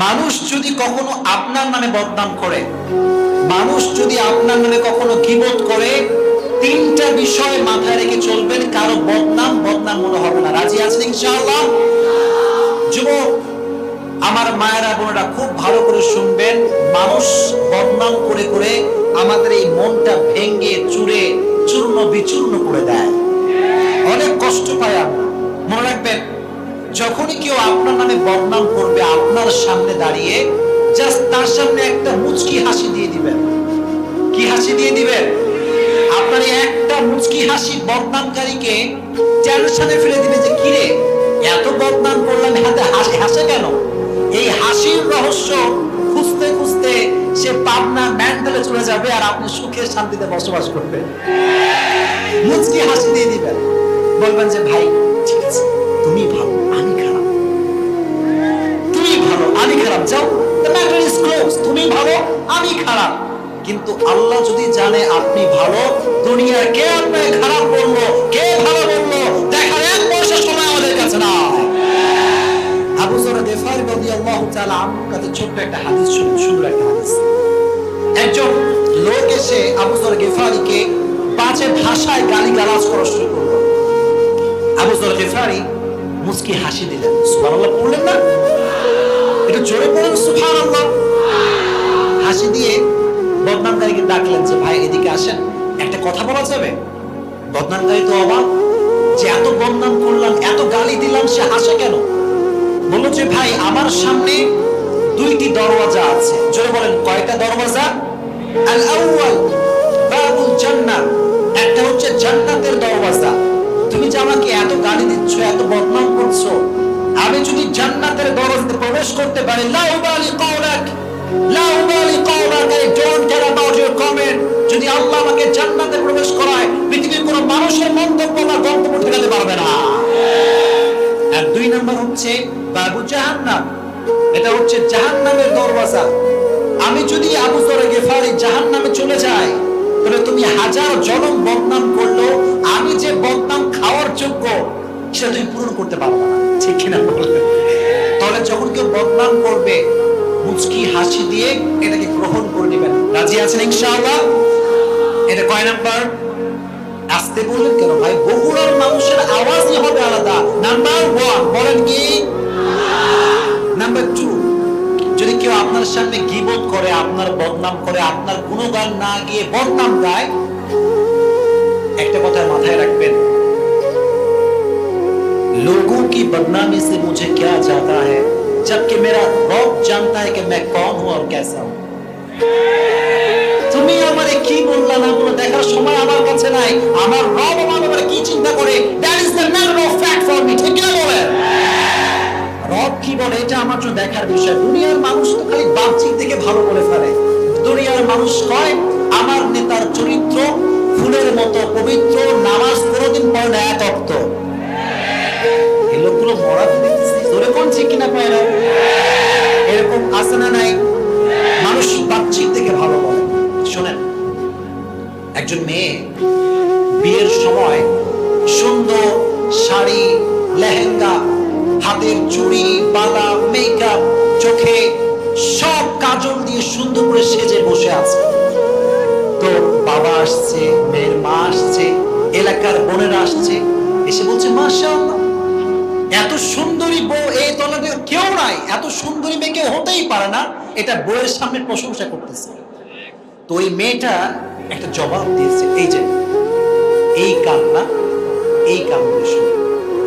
মানুষ যদি কখনো আপনার নামে বদনাম করে, মানুষ যদি আপনার নামে কখনো গীবত করে, তিনটা বিষয় মাথায় রেখে চলবেন। কারো বদনাম মনে হবে না। রাজি আছেন ইনশাআল্লাহ? যুবক আমার মায়েরা বোনেরা খুব ভালো করে শুনবেন। মানুষ বদনাম করে করে আমাদের এই মনটা ভেঙে চুরে চূর্ণ বিচূর্ণ করে দেয়, অনেক কষ্ট পাই আমরা। মনে রাখবেন, যখনই কেউ আপনার নামে বদনাম করবে, আপনার সামনে দাঁড়িয়ে জাস্ট তার সামনে একটা মুচকি হাসি দিয়ে দিবেন। কি হাসি দিয়ে দিবেন? আপনার একটা মুচকি হাসি বদনামকারীকে টেনশনে ফেলে দিবে যে কিরে এত বদনাম করলাম, হাতে হাসি হাসে কেন? এই হাসির রহস্য খুঁজতে খুঁজতে সে পাবনা মেন্টালে চলে যাবে, আর আপনি সুখে শান্তিতে বসবাস করবেন। মুচকি হাসি দিয়ে দিবেন, বলবেন যে ভাই ঠিক আছে, তুমি ভালো আমি খারাপ, তুমি ভালো আমি খারাপ, যাও, the matter is closed, তুমি ভালো আমি খারাপ। কিন্তু আল্লাহ যদি জানে আপনি ভালো, দুনিয়ার কে আপনাকে খারাপ বললো, কে ভালো বললো দেখার এক পয়সা সময় আমাদের কাছে না। আবু যর গিফারী রাদিয়াল্লাহু তাআলা আনহুর কাছে ছোট্ট একটা হাদিস শুনুন, সুন্দর একটা হাদিস। একজন লোক এসে আবু যর গিফারীকে বাজে ভাষায় গালিগালাজ করা শুরু করলো। আবু যর গিফারী মুচকি হাসি দিলেন। সুবহানাল্লাহ পড়লেন না? একটু জোরে পড়েন সুবহানাল্লাহ। হাসি দিয়ে বদনামকারীকে ডাকলেন যে ভাই এদিকে আসেন, একটা কথা বলা যাবে? বদনামকারী তো অবাক যে এত বদনাম করলাম, এত গালি দিলাম, সে হাসে কেন? বলল যে ভাই আমার সামনে দুইটি দরওয়াজা আছে। জোরে বলেন কয়টা দরওয়াজা? আল আউয়াল বাবুল জান্নাহ, একটা হচ্ছে জান্নাতের দরওয়াজা। তুমি যে আমাকে এত গালি দিচ্ছ, এত বদনাম করছো, আমি যদি জান্নাতের দরজাতে প্রবেশ করতে পারি, লা উবালি কওলাক লা উবালি কওলাক, I don't care about your comment. যদি আল্লাহ আমাকে জান্নাতে প্রবেশ করায়, পৃথিবীর কোনো মানুষের মন্তব্য বা গন্তব্য ঠেকাতে পারবে না। আর দুই নাম্বার হচ্ছে বাবু জাহান্নাম, এটা হচ্ছে জাহান্নামের দরওয়াজা। আমি যদি আবু যর গিফারী জাহান্নামে চলে যাই, তাহলে তুমি হাজার জনম বদনাম করলো, আমি যে বদনাম খাওয়ার যোগ্য সেটা তুমি পূরণ করতে পারবে না। ঠিক কিনা বলবেন? তাহলে যখন কেউ বদনাম করবে, মুচকি হাসি দিয়ে এটাকে গ্রহণ করে নেবেন। রাজি আছেন ইনশাআল্লাহ? এটা কয় নাম্বার? আসতে বললেন কেন ভাই? বগুড়ার মানুষের আওয়াজই হবে আলাদা। নাম্বার 1 বলেন কি? নাম্বার 2, যদি কেউ আপনার সামনে গীবত করে, আপনার বদনাম করে, আপনার গুণগান না গিয়ে বদনাম গায়, একটা কথা মাথায় রাখবেন, लोगों की बदनामी से मुझे क्या जाता है, जबकि मेरा रब जानता है कि मैं कौन हूं और कैसा हूं। তুমি আমারে কি বললা না বলে দেখার সময় আমার কাছে নাই। আমার রব আমার ব্যাপারে কি চিন্তা করে, that is the matter of fact for me। ঠিক না বলেন? রব কি বলে এটা আমার জন্য দেখার বিষয়। দুনিয়ার মানুষ তো খালি বাহ্যিক থেকে ভালো বলে ফেলে। দুনিয়ার মানুষ কয় আমার নেতার চরিত্র ফুলের মতো পবিত্র, নামাজ কোনোদিন পড়ে না এক ওয়াক্ত। এই লোকগুলো মরা দেখতেছি, তোরে কোন ঠিক কিনা পায় না? এরকম আছে না নাই? মানুষ বাহ্যিক থেকে ভালো বলে। শোনেন, একজন মেয়ে বিয়ের সময় সুন্দর শাড়ি, লেহেঙ্গা, হাতের চুড়ি, বালা, মেকআপ, চোখে সব কাজল দিয়ে সুন্দর করে সেজে বসে আছে। তো বাবা আসছে, মেয়ের মা আসছে, এলাকার বোনেরা আসছে, এসে বলছে মাশাআল্লাহ, এত সুন্দরী বউ এই তলাতে কেউ নাই, এত সুন্দরী মেয়ে কেউ হতেই পারে না। এটা বউয়ের সামনে প্রশংসা করতেছে। তো ওই মেয়েটা একটা জবাব দিয়েছে, এই যে এই কান না, এই কান দিয়ে শুনবেন,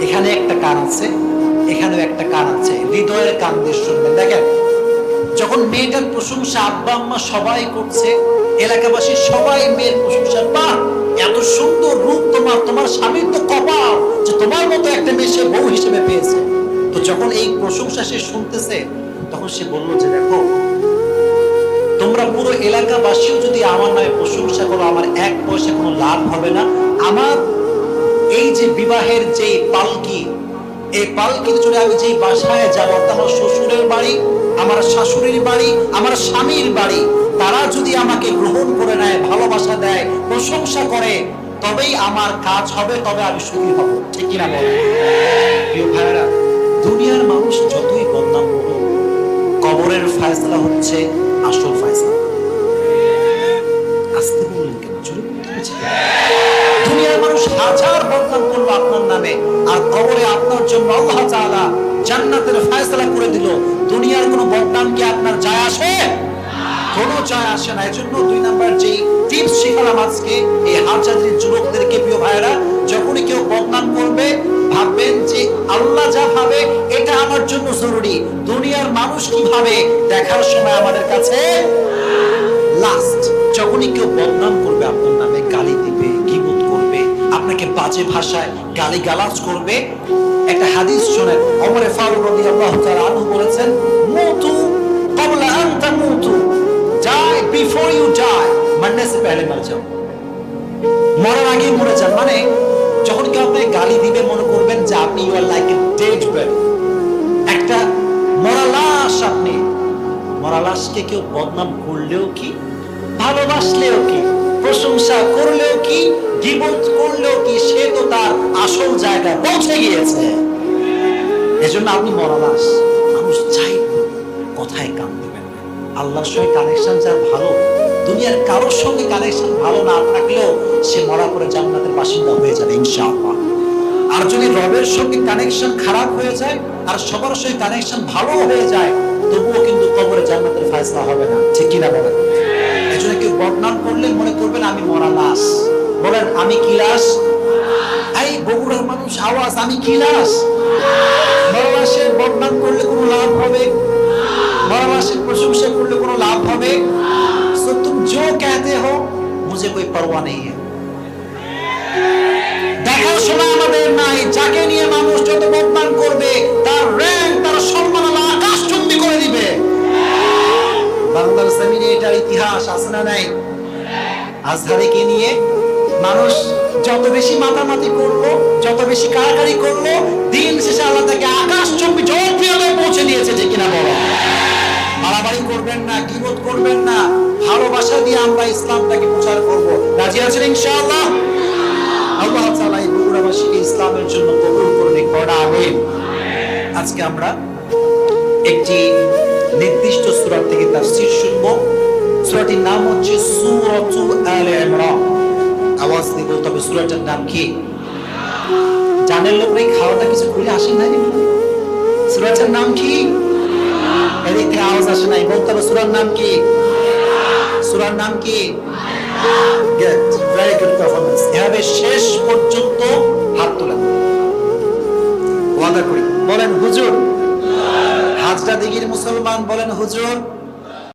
এখানে একটা কান আছে, এখানেও একটা কান আছে, হৃদয়ের কান দিয়ে শুনবেন। দেখেন, যখন মেয়েটার প্রশংসা আব্বা আম্মা সবাই করছে, এলাকাবাসী সবাই মেয়ের প্রশংসা, বাহ এত সুন্দর রূপ তোমার, তোমার স্বামীর তো কপাল যে তোমার মতো একটা মেয়ে সে বউ হিসেবে পেয়েছে। তো যখন এই প্রশংসা সে শুনতেছে, তখন সে বলল যে দেখো, তোমরা পুরো এলাকাবাসীও যদি আমার নামে প্রশংসা করো, আমার এক পয়সা কোনো লাভ হবে না। আমার এই যে বিবাহের যে পালকি, এই পালকিতে চড়ে আমি যেই বাসায় যাবো, আমার শ্বশুরের বাড়ি, আমার শাশুড়ির বাড়ি, আমার স্বামীর বাড়ি, তারা যদি আমাকে গ্রহণ করে নেয়, ভালোবাসা দেয়, প্রশংসা করে, তবেই আমার কাজ হবে, তবে আমি সুখী হব। ঠিক কিনা বলেন? প্রিয় ভাইরা, দুনিয়ার মানুষ যতই বদনাম করুক, কবরের ফয়সালা হচ্ছে আসল ফয়সালা। আসতে বললেন কেন? চলে দুনিয়ার মানুষ হাজার বদনাম করলো আপনার নামে, আর কবরে আপনার জন্য আল্লাহ তাআলা জান্নাতের ফয়সালা করে দিল। দুনিয়ার কোনো বদনাম কি আপনার যায় আসে? কোনো যায় আসে না। এজন্য 2 নাম্বার যে টিপস শিখালাম আজকে এই হাজারির যুবকদেরকে, প্রিয় ভাইরা, যখনই কেউ বদনাম করবে ভাববেন যে আল্লাহ যা ভাবে এটা আমার জন্য জরুরি, দুনিয়ার মানুষ কি ভাবে দেখার সময় আমাদের কাছে লাস্ট। যখনই কেউ বদনাম করবে আপনার নামে, গালি দিবে, গীবত করবে, আপনাকে বাজে ভাষায় গালিগালাজ করবে, একটা হাদিস শোনেন। ওমর ফারুক রাদিয়াল্লাহু তাআলা আনহু বলেছেন, মুতু ক্বাবলা আন তামুতু, die before you die, মরনে সে পহলে মর যাও, মরার আগে মরে যান। মানে যখন কেউ আপনাকে গালি দিবে মনে করবেন যে আপনি you are like a dead body, একটা মরা লাশ। আপনি মরা লাশকে কেউ বদনাম করলেও কি, ভালোবাসলেও কি, প্রশংসা করলেও কি, গীবত করলেও কি, সে তো তার আসল জায়গায় পৌঁছে গিয়েছে। এজন্য আপনি মরা লাশ, মানুষ চাই কথায় কান দিবেন। আল্লাহর সঙ্গে কানেকশন যার ভালো, দুনিয়ার কারোর সঙ্গে কানেকশন ভালো না থাকলেও সে মরা পরে জান্নাতের বাসিন্দা হয়ে যাবে ইনশাআল্লাহ। আর যদি রবের সঙ্গে কানেকশন খারাপ হয়ে যায় আর সবার সঙ্গে কানেকশন ভালো হয়ে যায়, তবুও কিন্তু কবরে জান্নাতের ফয়সালা হবে না। ঠিক কিনা বলেন? এজন্য কেউ বদনাম করলে মনে করবেন আমি মরা লাশ। বলেন আমি কি লাশ? এই বগুড়ার মানুষ আওয়াজ, আমি কি লাশ? মরা লাশের বদনাম করলে কোনো লাভ হবে? मरा लाशेर प्रशंसा करले कोनो लाभ হবে? सो तुम जो कहते हो मुझे कोई परवाह नहीं है। দেখার সময় আমাদের নাই। যাকে নিয়ে মানুষ যত বদনাম করবে তার র‍্যাঙ্ক, তার সম্মান আল্লাহ আকাশচুম্বী করে দিবে। বাংলার জমিনে এটার ইতিহাস আছে না নাই? আজহারিকে নিয়ে মানুষ যত বেশি মাতামাতি করলো, যত বেশি কারাকারি করলো, দিন শেষে আল্লাহ তাকে আকাশচুম্বী জনপ্রিয়তায় পৌঁছে দিয়েছে। যে কিনা বলো? বাড়াবাড়ি করবেন না, গীবত করবেন না, ভালোবাসা দিয়ে আমরা ইসলামটাকে প্রচার করব। রাজি আছেন ইনশাআল্লাহ? আল্লাহ তাআলা এই বগুড়াবাসীকে ইসলামের জন্য কবুল করুন। পড়া আমিন। আজকে আমরা একটি নির্দিষ্ট সূরা থেকে তাফসীর শুনব। সূরাটির নাম হচ্ছে সূরাতু আলে ইমরান। আওয়াজ দিয়ে বলতে হবে সূরাটার নাম কি? জানেন লোকরা খাওয়াটা কিছু খুলে আসেন না? সূরাটার নাম কি? এদিকে আওয়াজ আসে নাই, বলতে হবে সূরার নাম কি? সূরার নাম কি? Good, very good performance. এভাবে শেষ পর্যন্ত হাত তোলেন, ওয়াদা করি। বলেন হুজুর। হাজরা দিঘির মুসলমান বলেন হুজুর।